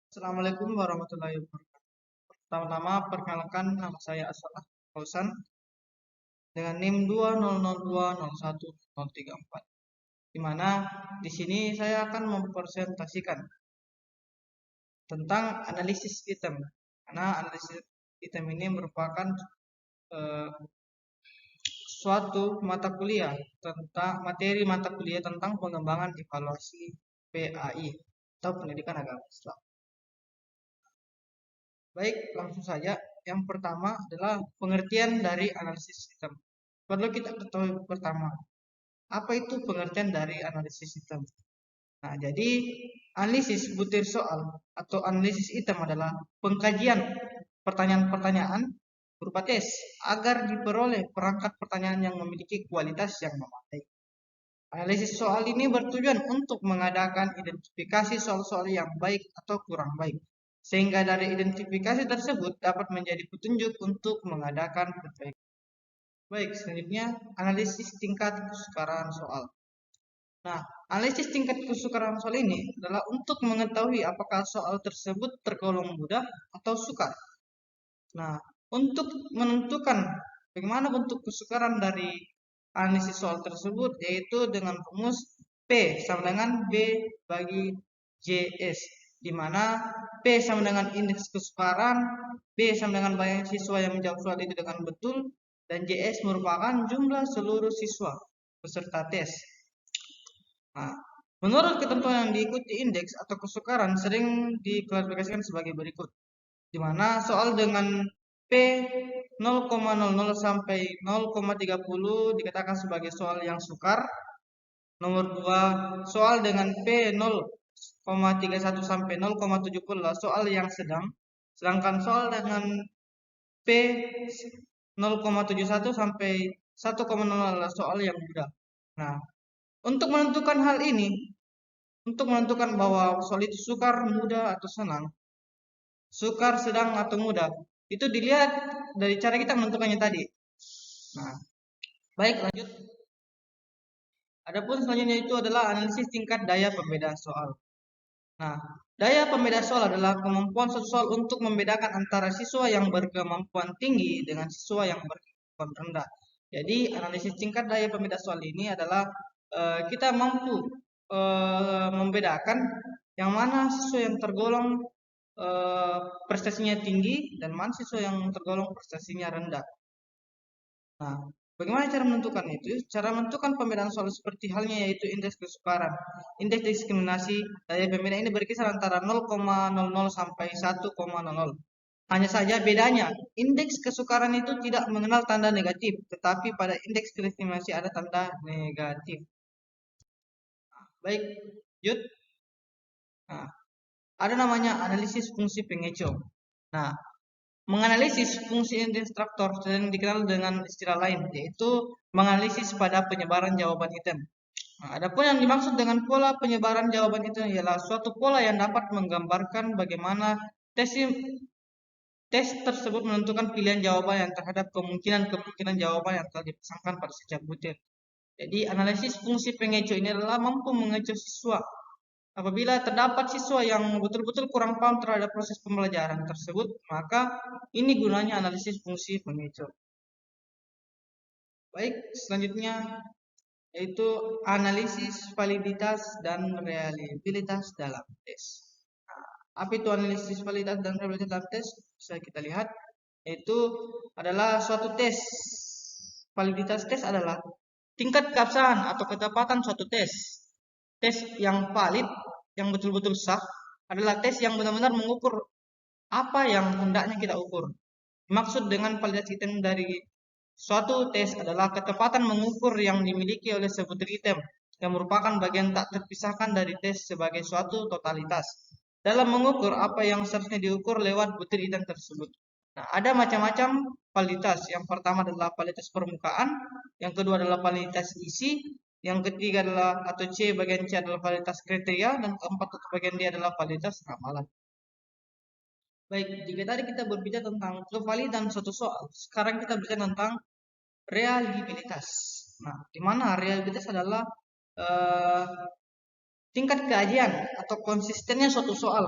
Assalamualaikum warahmatullahi wabarakatuh. Pertama-tama perkenalkan nama saya Aswad Fauzan dengan NIM 200201034. Di mana di sini saya akan mempresentasikan tentang analisis item. Karena analisis item ini merupakan eh, suatu mata kuliah tentang materi mata kuliah tentang pengembangan evaluasi PAI atau pendidikan agama Islam. Baik, langsung saja. Yang pertama adalah pengertian dari analisis sistem. Perlu kita ketahui pertama, apa itu pengertian dari analisis sistem? Nah, jadi analisis butir soal atau analisis item adalah pengkajian pertanyaan-pertanyaan berupa tes agar diperoleh perangkat pertanyaan yang memiliki kualitas yang memadai. Analisis soal ini bertujuan untuk mengadakan identifikasi soal-soal yang baik atau kurang baik, sehingga dari identifikasi tersebut dapat menjadi petunjuk untuk mengadakan perbaikan. Baik, selanjutnya analisis tingkat kesukaran soal. Nah, analisis tingkat kesukaran soal ini adalah untuk mengetahui apakah soal tersebut tergolong mudah atau sukar. Nah, untuk menentukan bagaimana bentuk kesukaran dari analisis soal tersebut yaitu dengan rumus P sama dengan B bagi JS, di mana P sama dengan indeks kesukaran, B sama dengan banyak siswa yang menjawab soal itu dengan betul, dan JS merupakan jumlah seluruh siswa peserta tes. Nah, menurut ketentuan yang diikuti indeks atau kesukaran sering diklasifikasikan sebagai berikut, di mana soal dengan P 0,00 sampai 0,30 dikatakan sebagai soal yang sukar. Nomor 2, soal dengan P 0,31 sampai 0,70 adalah soal yang sedang. Sedangkan soal dengan P 0,71 sampai 1,0 adalah soal yang mudah. Nah, untuk menentukan hal ini, untuk menentukan bahwa soal itu sukar, mudah, atau senang, sukar, sedang, atau mudah, itu dilihat dari cara kita menentukannya tadi. Nah, baik lanjut. Adapun selanjutnya itu adalah analisis tingkat daya pembeda soal. Nah, daya pembeda soal adalah kemampuan suatu soal untuk membedakan antara siswa yang berkemampuan tinggi dengan siswa yang berkemampuan rendah. Jadi, analisis tingkat daya pembeda soal ini adalah kita mampu membedakan yang mana siswa yang tergolong prestasinya tinggi dan mana siswa yang tergolong prestasinya rendah. Nah, bagaimana cara menentukan itu? Cara menentukan pembedaan soal seperti halnya yaitu indeks kesukaran. Indeks diskriminasi daya pembeda ini berkisar antara 0,00 sampai 1,00. Hanya saja bedanya, indeks kesukaran itu tidak mengenal tanda negatif, tetapi pada indeks diskriminasi ada tanda negatif. Baik, Yud. Nah, ada namanya analisis fungsi pengecoh. Nah, menganalisis fungsi instruktur sering dikenal dengan istilah lain, yaitu menganalisis pada penyebaran jawaban item. Nah, adapun yang dimaksud dengan pola penyebaran jawaban itu ialah suatu pola yang dapat menggambarkan bagaimana tes tersebut menentukan pilihan jawaban yang terhadap kemungkinan jawaban yang telah dipasangkan pada setiap butir. Jadi analisis fungsi pengecoh ini adalah mampu mengecoh siswa. Apabila terdapat siswa yang betul-betul kurang paham terhadap proses pembelajaran tersebut, maka ini gunanya analisis fungsi pengecoh. Baik, selanjutnya yaitu analisis validitas dan reliabilitas dalam tes. Apa itu analisis validitas dan reliabilitas dalam tes? Bisa kita lihat, yaitu adalah suatu tes. Validitas tes adalah tingkat keabsahan atau ketepatan suatu tes. Tes yang valid, yang betul-betul sah, adalah tes yang benar-benar mengukur apa yang hendaknya kita ukur. Maksud dengan validasi item dari suatu tes adalah ketepatan mengukur yang dimiliki oleh sebutir item yang merupakan bagian tak terpisahkan dari tes sebagai suatu totalitas dalam mengukur apa yang seharusnya diukur lewat butir item tersebut. Nah, ada macam-macam validitas. Yang pertama adalah validitas permukaan, yang kedua adalah validitas isi, yang ketiga adalah atau C bagian C adalah validitas kriteria, dan keempat atau bagian D adalah validitas ramalan. Baik, jika tadi kita berbicara tentang kevalidan suatu soal, sekarang kita bicara tentang reliabilitas. Nah, di mana reliabilitas adalah tingkat keajian atau konsistennya suatu soal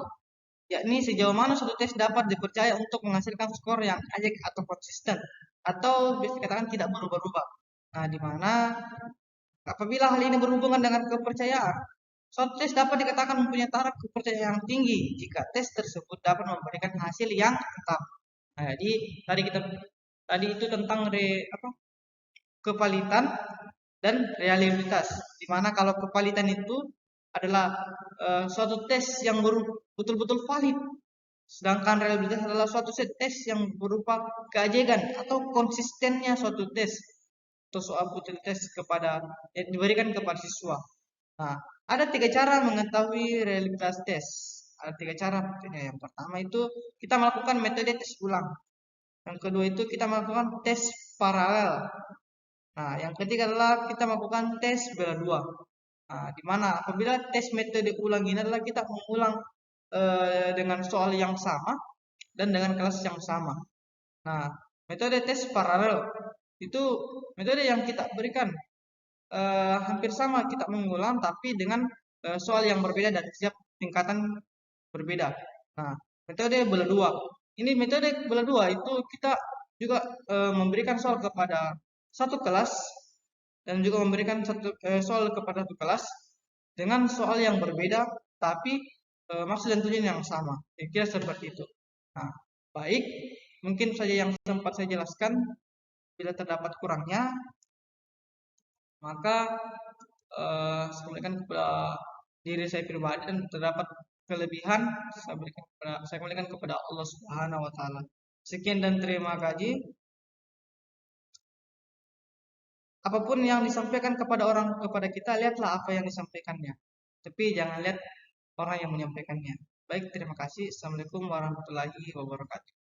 yakni sejauh mana suatu tes dapat dipercaya untuk menghasilkan skor yang ajak atau konsisten, atau bisa dikatakan tidak berubah-ubah. Nah, di mana apabila hal ini berhubungan dengan kepercayaan, suatu tes dapat dikatakan mempunyai taraf kepercayaan yang tinggi jika tes tersebut dapat memberikan hasil yang tetap. Nah, jadi tadi itu tentang kevalitan dan realitas. Di mana kalau kevalitan itu adalah suatu tes yang betul-betul valid, sedangkan realitas adalah suatu tes yang berupa keajegan atau konsistennya suatu tes atau soal putih tes yang diberikan kepada siswa. Nah, ada 3 cara mengetahui realitas tes. Ada 3 cara tentunya. Yang pertama itu kita melakukan metode tes ulang. Yang kedua itu kita melakukan tes paralel. Nah, yang ketiga adalah kita melakukan tes bela dua. Nah, di mana apabila tes metode ulang ini adalah kita mengulang dengan soal yang sama dan dengan kelas yang sama. Nah, metode tes paralel itu metode yang kita berikan hampir sama, kita mengulang tapi dengan soal yang berbeda dan setiap tingkatan berbeda. Nah, metode bela dua. Ini metode bela dua itu kita juga memberikan soal kepada satu kelas dan juga memberikan soal kepada satu kelas dengan soal yang berbeda tapi maksud dan tujuan yang sama. Kira-kira seperti itu. Nah, baik, mungkin saja yang sempat saya jelaskan. Bila terdapat kurangnya, maka saya berikan kepada diri saya pribadi, dan terdapat kelebihan saya kembalikan kepada Allah Subhanahu wa taala. Sekian dan terima kasih. Apapun yang disampaikan kepada kita, lihatlah apa yang disampaikannya. Tapi jangan lihat orang yang menyampaikannya. Baik, terima kasih. Assalamualaikum warahmatullahi wabarakatuh.